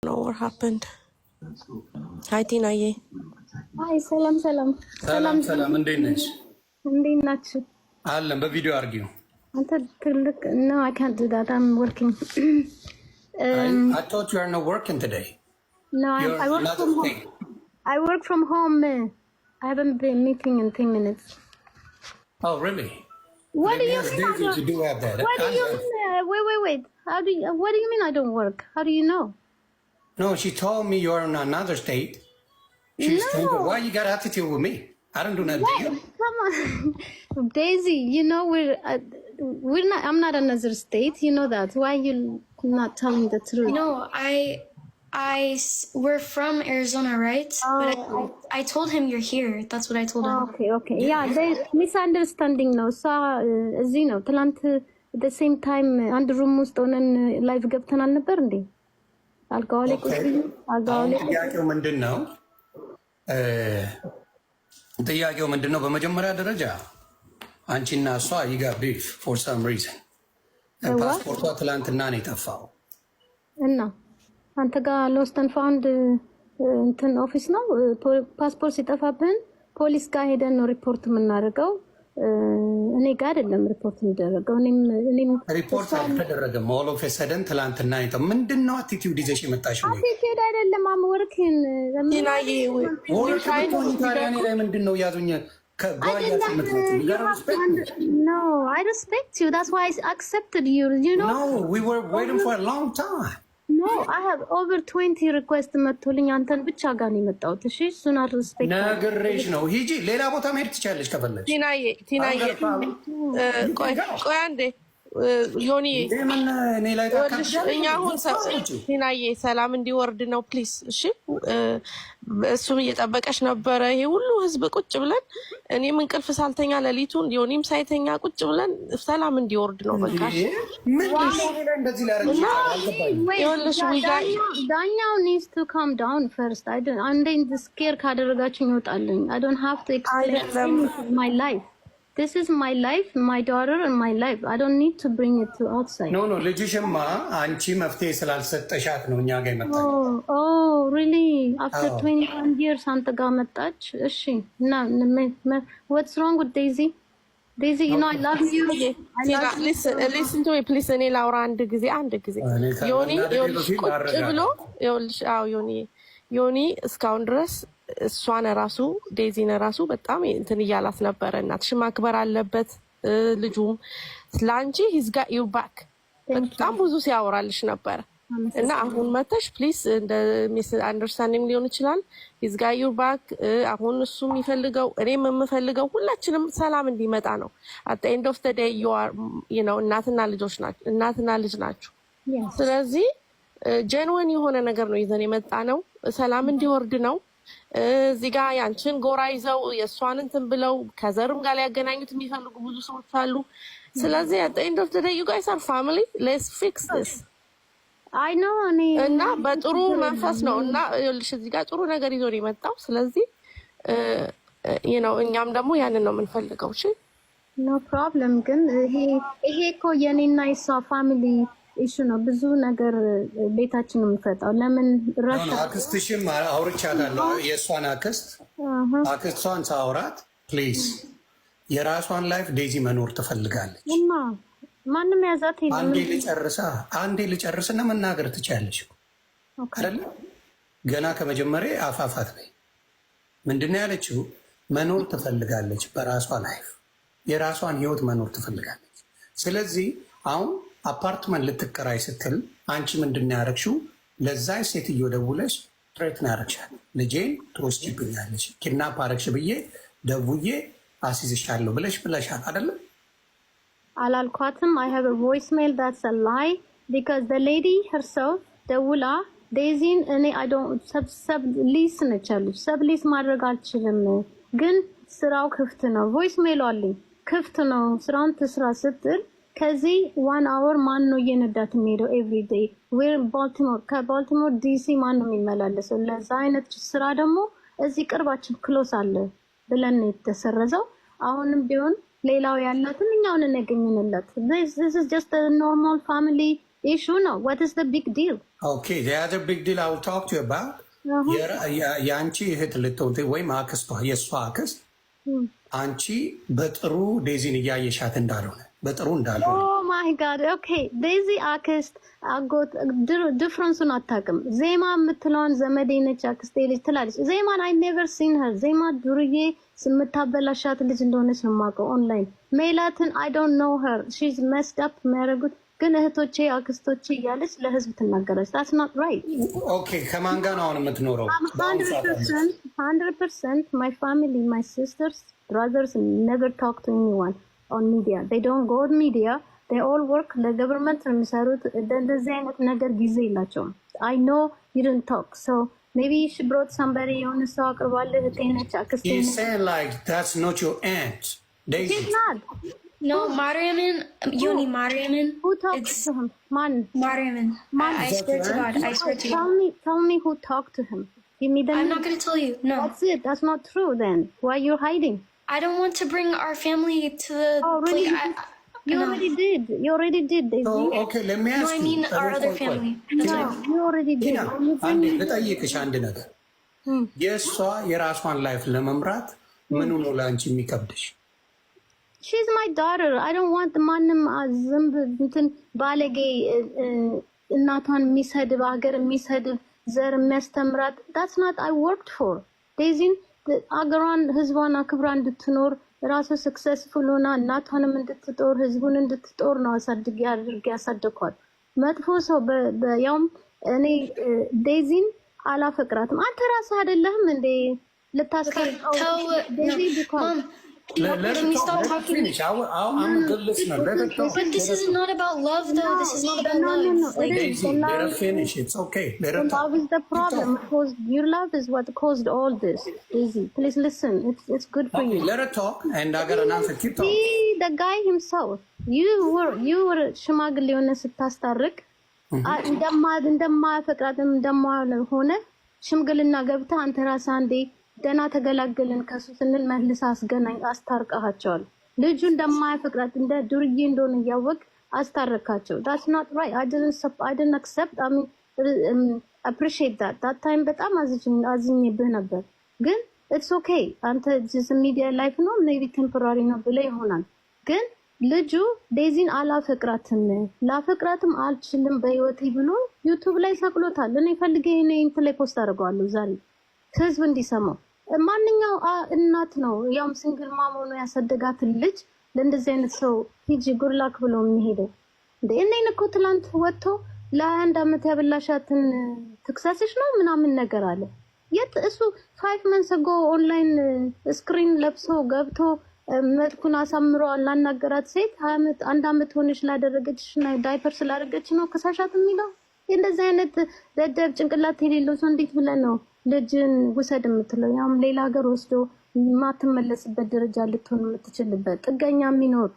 know what happened. Hi Tinaye. Hi, salam. ሰላም እንዴት ነሽ? እንዴት ናችሁ? አለን በቪዲዮ አርጊው። አንተ ትልቅ No, I can't do that. I'm working. I thought you are not working today. No, I work from home. I work from home. I haven't been meeting in 10 minutes. Oh, really? What do you mean? You do have that. What do you mean? Wait. What do you mean I don't work? How do you know? No, she told me you're in another state. She's thinking, why you got attitude with me? I don't do nothing to you. Come on. Daisy, you know we're not, I'm not another state. You know that. Why you not telling the truth? No, we're from Arizona, right? But I told him you're here. That's what I told him. Okay. Yeah, there's misunderstanding now. So, Zino, Talant at the same time, under room most on live ገብተን አልነበር እንዴ? አልጋውሌ ጥያቄው ምንድነው? በመጀመሪያ ደረጃ አንቺና እሷ ይጋ ቢፍ for some reason ፓስፖርቷ ትላንትና ነው የጠፋው እና አንተ ጋር lost and found እንትን ኦፊስ ነው ፓስፖርት ሲጠፋብን ፖሊስ ጋር ሄደን ነው ሪፖርት የምናደርገው እኔ ጋር አይደለም ሪፖርት የሚደረገው እኔም ሪፖርት አልተደረገም all of a sudden ትላንትና ነው ምንድነው አቲቲዩድ ይዘሽ የመጣሽው አቲቲዩድ አይደለም I'm working Tinaye, we're trying to ላይ ምንድነው ያዙኝ No, I respect you. That's why I accepted you. You know? No, we were waiting for a long time. No, I have over 20 requests መጥቶልኝ አንተን ብቻ ጋር ነው የመጣሁት። እሺ እሱን አልሪስፔክት ነገርሽ ነው። ሂጂ ሌላ ቦታ መሄድ ትችያለሽ ከፈለግሽ። Tinaye, ቆይ አንዴ ዮኒ እኛ አሁን ቲናዬ ሰላም እንዲወርድ ነው ፕሊስ። እሺ እሱም እየጠበቀሽ ነበረ። ይሄ ሁሉ ህዝብ ቁጭ ብለን እኔም እንቅልፍ ሳልተኛ ሌሊቱን ዮኒም ሳይተኛ ቁጭ ብለን ሰላም እንዲወርድ ነው በቃ። ዳኛው needs to calm down first. I'm scared ካደረጋችሁኝ ይወጣልኝ. I don't have to explain my life. This is my life, my daughter and my life. I don't need to bring it to outside. No, ልጅሽማ አንቺ መፍትሄ ስላልሰጠሻት ነው እኛ ጋር መጣች። Oh, really? After 21 years አንተ ጋር መጣች? እሺ። What's wrong with Daisy? Daisy, you know I love you. Listen to me please. እኔ ላውራ አንድ ጊዜ ዮኒ ቁጭ ብሎ ዮኒ እስካሁን ድረስ እሷን ራሱ ዴዚን ራሱ በጣም እንትን እያላት ነበረ። እናትሽ ማክበር አለበት ልጁም ስላንቺ he's got your back በጣም ብዙ ሲያወራልሽ ነበረ እና አሁን መተሽ ፕሊዝ እንደ ሚስ አንደርስታንዲንግ ሊሆን ይችላል he's got your back አሁን እሱ የሚፈልገው እኔም የምፈልገው ሁላችንም ሰላም እንዲመጣ ነው። at the end of the day you are እናትና ልጅ ናችሁ። ስለዚህ ጀንወን የሆነ ነገር ነው ይዘን የመጣ ነው። ሰላም እንዲወርድ ነው። እዚህ ጋር ያንቺን ጎራ ይዘው የእሷን እንትን ብለው ከዘርም ጋር ሊያገናኙት የሚፈልጉ ብዙ ሰዎች አሉ። ስለዚህ at the end of the day you guys are family. Let's fix this. I know እና በጥሩ መንፈስ ነው እና ይኸውልሽ እዚህ ጋር ጥሩ ነገር ይዞ ነው የመጣው። ስለዚህ እኛም ደግሞ ያንን ነው የምንፈልገው። እሺ no problem ግን ይሄ እኮ የኔና የሷ ፋሚሊ እሺ ነው ብዙ ነገር ቤታችን የምፈጣው ለምን ራሻ አክስትሽም አውርቻታለሁ የሷን አክስቷን ሳውራት ፕሊዝ የራሷን ላይፍ ዴዚ መኖር ትፈልጋለች እና ማንንም ያዛት አንዴ ልጨርስና መናገር ትችያለሽ አይደል ገና ከመጀመሪያ አፋፋት ላይ ምንድነው ያለችው መኖር ትፈልጋለች በራሷ ላይፍ የራሷን ህይወት መኖር ትፈልጋለች ስለዚህ አሁን አፓርትመንት ልትከራይ ስትል አንቺ ምንድነው ያረክሽው ለዛ ሴትዮ ደውለሽ ትሬት ነው ያረክሻል ልጄን ትወስጂብኛለሽ ኪድናፕ አረክሽ ብዬ ደውዬ አስይዝሻለሁ ብለሻል አይደል አላልኳትም I have a voicemail that's a lie because the lady herself ደውላ ዴዚን እኔ I don't sub lease ነቻለሁ sub lease ማድረግ አልችልም ግን ስራው ክፍት ነው voicemail አለኝ ክፍት ነው ስራውን ትስራ ስትል ከዚህ 1 hour ማን ነው እየነዳት የሚሄደው every day we're Baltimore ከbaltimore DC ማን ነው የሚመላለሰው ለዛ አይነት ስራ ደግሞ እዚህ ቅርባችን ክሎስ አለ ብለን የተሰረዘው አሁንም ቢሆን ሌላው ያላትን እኛውን ነገኝንለት this is just a normal family issue no what is the big deal Okay, the other big deal I will talk to you about. የአንቺ እህት ልትሆን ወይም አክስቷ የእሷ አክስት አንቺ በጥሩ ዴዚን እያየሻት እንዳልሆነ በጥሩ እንዳልሆነ ማይ ጋድ ኦኬ ዴዚ አክስት አጎት ዲፍረንሱን አታውቅም። ዜማ የምትለውን ዘመዴ ነች አክስቴ ልጅ ትላለች። ዜማን አይ ኔቨር ሲን ሄር ዜማ ዱርዬ የምታበላሻት ልጅ እንደሆነች ነው የማውቀው ኦንላይን። ሜላትን አይ ዶንት ኖ ሄር ሺ ኢዝ መስድ አፕ የሚያደርጉት ግን እህቶቼ አክስቶቼ እያለች ለህዝብ ትናገራለች። that's not right. Okay, ከማን ጋር ነው አሁን የምትኖረው? 100% my family, my sisters, brothers never talk to anyone on media. They don't go on media. They all work ለገቨርንመንት ነው የሚሰሩት። እንደዚህ አይነት ነገር ጊዜ የላቸውም። I know you didn't talk. So maybe she brought somebody የሆነ ሰው አቅርባለህ እህቴ ነች አክስቴ ነች. You say like that's not your aunt. Daisy. She's not. No, Mariaman, Yoni Mariaman. Who talked to him? Man. Mariaman. I swear to God. I swear to you. Tell me who talked to him. Give me the name. I'm not going to tell you. No. That's it. That's not true then. Why are you hiding? I don't want to bring our family to the... Oh, really? You already did. You already did, Daisy. Oh, okay, let me ask you. No, I mean our other family. No, you already did. አንዴ ልጠይቅሽ አንድ ነገር። የእሷ የራሷን ላይፍ ለመምራት ምኑ ነው ለአንቺ የሚከብድሽ? She's my daughter. I don't want ማንም ዝንብ እንትን ባለጌ እናቷን የሚሰድብ ሀገር የሚሰድብ ዘር የሚያስተምራት that's not I worked for. ዴዚን አገሯን ህዝቧን አክብራ እንድትኖር ራሱ ሰክሰስፉል ሆና እናቷንም እንድትጦር ህዝቡን እንድትጦር ነው አሳድጌ አድርጌ ያሳደኳት። መጥፎ ሰው ያውም እኔ ዴዚን አላፈቅራትም። አንተ ራስህ አይደለህም እንዴ ልታስቀርቀው ዴዚ ቢኮዝ Can we stop talking? Finish. I'm a good listener. Let her talk. But this is not about love, though. This is not about love. No. Daisy, let her finish. It's okay. Let her talk. Love is the problem. Because your love is what caused all this. Daisy, please listen. It's good for you. Let her talk, and I got an answer. Keep talking. See, the guy himself. You were ሽማግሌ ሆነ ስታስታርቅ እንደማያፈቅራትም እንደማልሆነ ሽምግልና ገብተህ አንተ ራስህ አንዴ ደና ተገላገልን ከሱ ስንል መልስ አስገናኝ አስታርቀሃቸዋል። ልጁ እንደማያፈቅራት እንደ ዱርዬ እንደሆነ እያወቅ አስታረካቸው። that's not right. I didn't accept. I mean appreciate that time በጣም አዝኜብህ ነበር። ግን it's okay. አንተ just media life ነው maybe temporary ነው ብለህ ይሆናል። ግን ልጁ ዴዚን አላፈቅራትም ላፈቅራትም አልችልም በህይወቴ ብሎ ዩቲዩብ ላይ ሰቅሎታል። እኔ ፈልጌ እንትን ላይ ፖስት አድርገዋለሁ ዛሬ ህዝብ እንዲሰማው። ማንኛው እናት ነው ያውም ሲንግል ማም ሆኖ ያሳደጋትን ልጅ ለእንደዚህ አይነት ሰው ሂጂ ጉርላክ ብሎ የሚሄደው እንዴ? እኔን እኮ ትላንት ወጥቶ ለ21 ዓመት ያበላሻትን ትክሰስሽ ነው ምናምን ነገር አለ። የት እሱ 5 months ago ኦንላይን ስክሪን ለብሶ ገብቶ መልኩን አሳምሮ ላናገራት ሴት 1 ዓመት ሆነሽ ላደረገችሽ እና ዳይፐር ስላደረገች ነው ከሳሻት የሚለው? እንደዚህ አይነት ደደብ ጭንቅላት የሌለው ሰው እንዴት ብለን ነው ልጅን ውሰድ የምትለው? ያም ሌላ ሀገር ወስዶ ማትመለስበት ደረጃ ልትሆን የምትችልበት ጥገኛ የሚኖር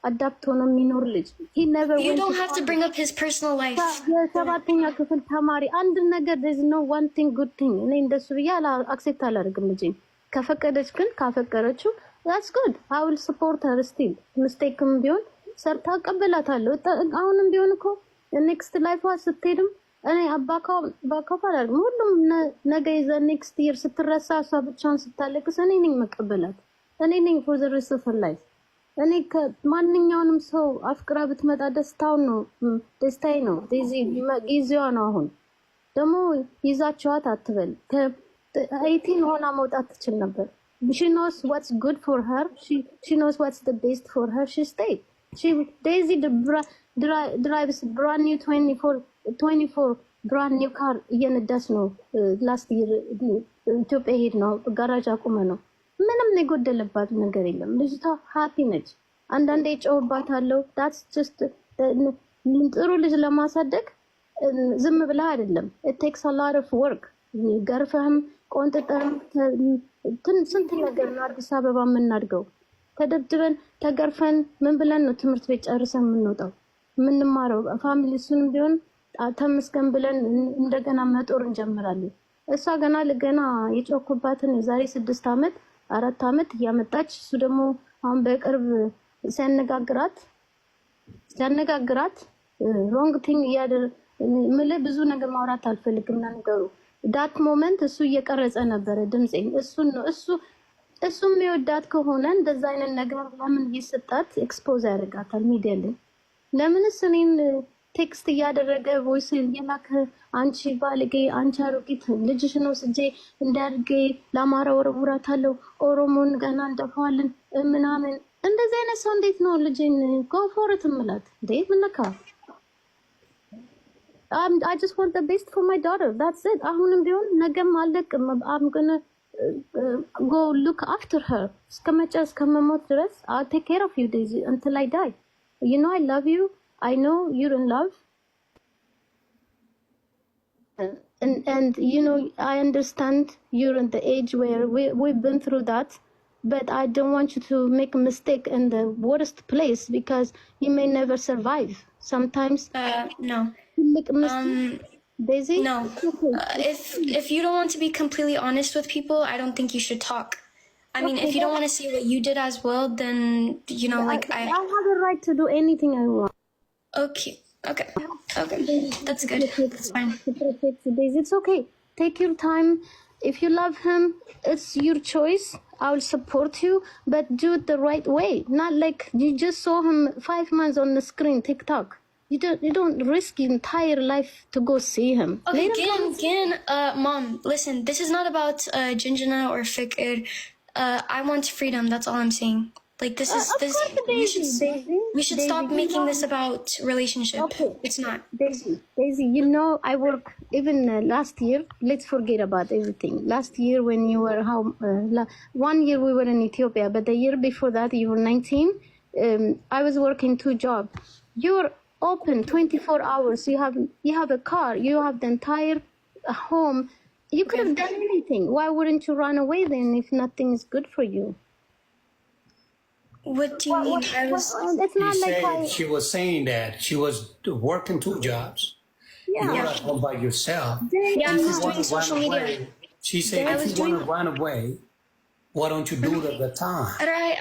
አዳፕት ሆኖ የሚኖር ልጅ You don't have to bring up his personal life. የሰባተኛ ክፍል ተማሪ አንድ ነገር there's no one thing good thing እኔ እንደሱ ብዬ አክሴፕት አላደርግም። ልጅ ከፈቀደች ግን ካፈቀረችው that's good. I will support her still. ሚስቴክም ቢሆን ሰርታ ቀበላታለሁ። አሁንም ቢሆን እኮ ኔክስት ላይፏ ስትሄድም እኔ ባካፋ አላደርግም። ሁሉም ነገ ይዘ ኔክስት ይር ስትረሳ እሷ ብቻውን ስታለቅስ እኔ ነኝ መቀበላት። እኔ ነኝ for the rest of her life. እኔ ከማንኛውንም ሰው አፍቅራ ብትመጣ ደስታው ነው ደስታዬ ነው። ጊዜዋ ነው። አሁን ደግሞ ይዛችኋት አትበል። ከ18 ሆና መውጣት ትችል ነበር። She knows what's good for her. She knows what's the best for her. She stayed. Daisy drives brand new 24 brand new car እየነዳች ነው። ላስት ይር ኢትዮጵያ ሄድ ነው ጋራጅ አቁመ ነው። ምንም የጎደለባት ነገር የለም። ልጅቷ ሃፒ ነች። አንዳንዴ ጨውባታለሁ። that's just ጥሩ ልጅ ለማሳደግ ዝም ብላ አይደለም። it takes a lot of work. ገርፈህም ቆንጥጠህም ስንት ነገር ነው አዲስ አበባ የምናድገው። ተደብድበን ተገርፈን ምን ብለን ነው ትምህርት ቤት ጨርሰን የምንወጣው የምንማረው? ፋሚሊ እሱንም ቢሆን ተመስገን ብለን እንደገና መጦር እንጀምራለን። እሷ ገና የጮኩባትን የዛሬ 6 ዓመት 4 ዓመት እያመጣች እሱ ደግሞ አሁን በቅርብ ሲያነጋግራት ሮንግ ቲንግ ምልህ ብዙ ነገር ማውራት አልፈልግም ነገሩ ዳት ሞመንት እሱ እየቀረጸ ነበረ ድምጼን እሱ የሚወዳት ከሆነ እንደዛ አይነት ነገር ለምን ይሰጣት ኤክስፖዝ ያደርጋታል ሚዲያ ላይ ለምንስ እኔን ቴክስት እያደረገ ቮይስ እየላከ አንቺ ባልጌ አንቺ አሮጊት ልጅሽ ነው ስጄ እንዳርጌ ለአማራ ወረውራታለሁ ኦሮሞን ገና እንደፋዋለን ምናምን እንደዚህ አይነት ሰው እንዴት ነው ልጅን ጎፎርት ምላት እንዴ ምንካ I just want the best for my daughter that's it አሁንም ቢሆን ነገም አልደቅም I'm gonna go look after her እስከመጨ እስከመሞት ድረስ I'll take care of you Daisy until I die you know I love you I know you're in love and you know I understand you're in the age where we've been through that but I don't want you to make a mistake in the worst place because you may never survive sometimes No. Daisy? No. If you don't want to be completely honest with people, I don't think you should talk. I mean, if you don't want to say what you did as well, then, you know, like I have a right to do anything I want. Okay. That's good. That's fine. Daisy, it's okay. Take your time. If you love him, it's your choice. I will support you, but do it the right way. Not like you just saw him 5 months on the screen, TikTok. You don't risk your entire life to go see him. Okay, Gin, Mom, listen, this is not about Jinjana or Fikr. I want freedom, that's all I'm saying. Like, this is, this, we should stop making this about relationship. Okay. It's not. Daisy, you know, I work, even last year, let's forget about everything. Last year when you were, 1 year we were in Ethiopia, but the year before that, you were 19, I was working 2 jobs. You're open 24 hours. You have a car. You have the entire home. You could have done anything. Why wouldn't you run away then if nothing is good for you? What do you mean? It's not like she was saying that she was working 2 jobs. Yeah. You were at home by yourself. Yeah, I was doing social media. She said, if you want to run away, why don't you do it at the time?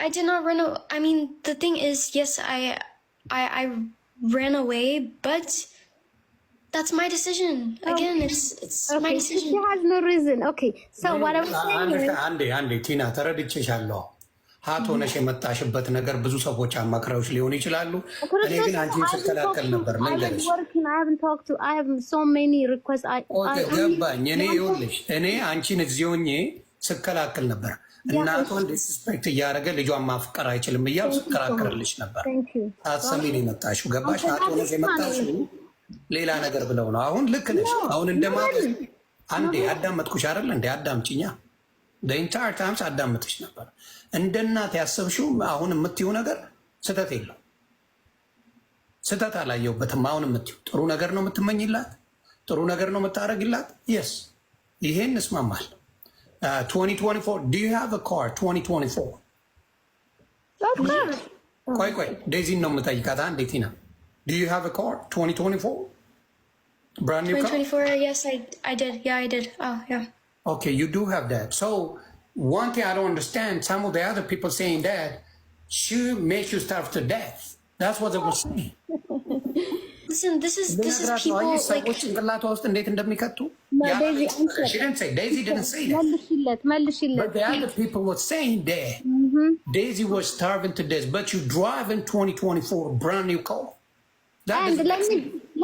I did not run away. I mean, the thing is, yes, I ran away, but that's my decision. Again, it's my decision. She has no reason. Okay, so what I'm saying is... አንዴ ቲና ተረድቼሻለሁ። ሀት ሆነሽ የመጣሽበት ነገር ብዙ ሰዎች አማክረውሽ ሊሆን ይችላሉ። እኔ ግን አንቺን ስከላከል ነበር መንገድሽ። I have so many requests. ገባኝ። እኔ ይኸውልሽ እኔ አንቺን እዚህ ሆኜ ስከላከል ነበር። እናቷን ዲስፔክት እያደረገ ልጇን ማፍቀር አይችልም እያልኩ ስከራከርልሽ ነበር። አትሰሚ ነው የመጣሽው። ገባሽ? ሀት ሆነሽ የመጣሽው ሌላ ነገር ብለው ነው። አሁን ልክ ነሽ። አሁን እንደማለት አንዴ አዳመጥኩሽ አይደል? እንደ አዳምጪኛ ኢንታየር ታይምስ አዳምጥሽ ነበር። እንደ እናት ያሰብሽው አሁን የምትይው ነገር ስህተት የለው። ስህተት አላየሁበትም። አሁን የምትይው ጥሩ ነገር ነው የምትመኝላት፣ ጥሩ ነገር ነው የምታደርግላት። የስ ይሄን እስማማል። 2024 do you have a car 2024? ቆይ ዴዚ ነው የምጠይቃት። አንዴ ቲና do you have a car 2024? Brand new 2024 car? Yes, I did. Yeah, I did. Oh, yeah. Okay, you do have that. So one thing I don't understand, some of the other people saying that she makes you starve to death. That's what they were saying. Listen, this is people like... She didn't say, Daisy didn't say that. But the other people were saying that Daisy was starving to death, but you drive in 2024 brand new car. And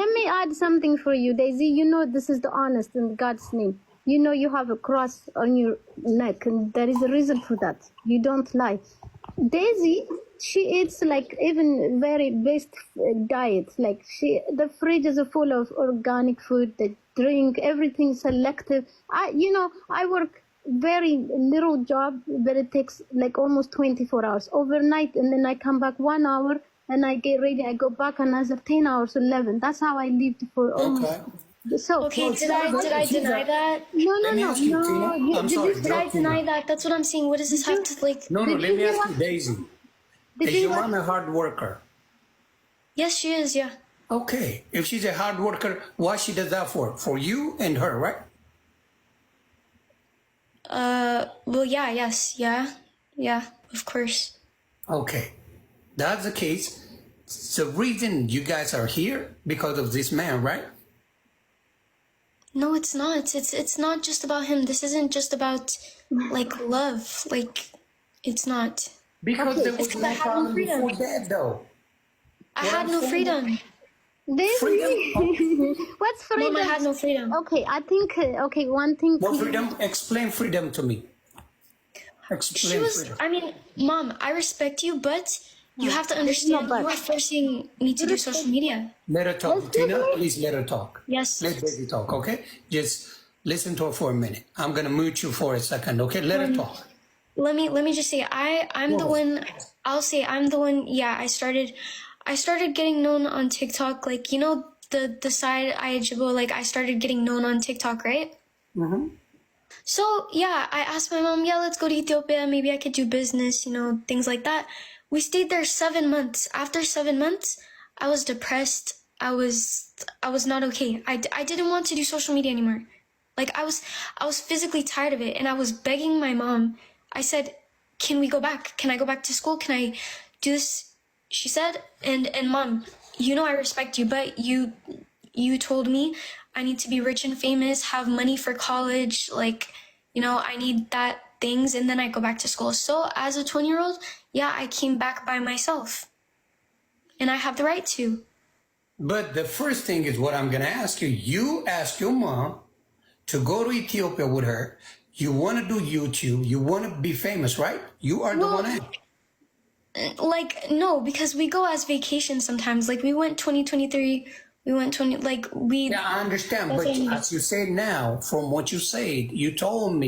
let me add something for you, Daisy. You know this is the honest in God's name. You know you have a cross on your neck, and there is a reason for that. You don't lie. Daisy, she eats like even very best diet. Like the fridge is full of organic food, the drink, everything selective. I work very little job, but it takes like almost 24 hours overnight, and then I come back 1 hour and I get ready. I go back another 10 hours, 11. That's how I lived for almost. So, okay, did I deny that? No. Did I deny that? That's what I'm saying. What does this have to like? No, let me ask you, Daisy. Is your mom a hard worker? Yes, she is. Yeah. Okay, if she's a hard worker, why she does that for? For you and her, right? Well, yeah, yes, yeah, of course. Okay, that's the case. The reason you guys are here because of this man, right? No, it's not. It's not just about him. This isn't just about like love. Like, it's not. Because there was It's 'cause I no had no problem freedom. before that, though. I had no freedom. Daisy, what's freedom? Mom, I had no freedom. Okay, I think okay. One thing. What freedom? Explain freedom to me. Explain She was, freedom. I mean, Mom, I respect you, but you have to understand but. you are forcing me to do social media. Let her talk. Tina, please let her talk. Yes. Let baby talk, okay? Just listen to her for a minute. I'm gonna mute you for a second, okay? Let her talk. Let me just say I'm the one. I'll say I'm the one. Yeah, I started getting known on TikTok. Like, you know, the side Ayajibo, like I started getting known on TikTok, right? Mm-hmm. So yeah, I asked my mom, yeah, let's go to Ethiopia. Maybe I could do business, you know, things like that. We stayed there 7 months. After 7 months, I was depressed. I was not okay. I didn't want to do social media anymore. Like I was physically tired of it, and I was begging my mom. I said, "Can we go back? Can I go back to school? Can I do this?" She said, and Mom, you know I respect you, but you told me I need to be rich and famous, have money for college, like, you know, I need that things, and then I go back to school. So as a 20-year-old, yeah, I came back by myself, and I have the right to. But the first thing is what I'm gonna ask you. You ask your mom to go to Ethiopia with her. You want to do YouTube. You want to be famous, right? You are the one. Like, no, because we go as vacation sometimes. Like, we went 2023. We went 20. Like, we. Yeah, I understand. But as you say now, from what you said, you told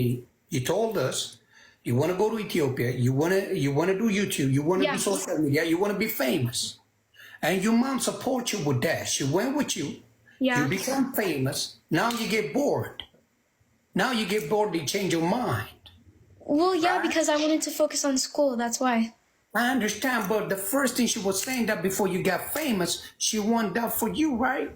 us, you want to go to Ethiopia. You want to do YouTube. You want to do social media. You want to be famous. And your mom support you with that. She went with you. Yeah. You become famous. Now you get bored. You change your mind. Well, yeah, Right? because I wanted to focus on school. That's why. I understand, but the first thing she was saying that before you got famous, she wanted that for you, right?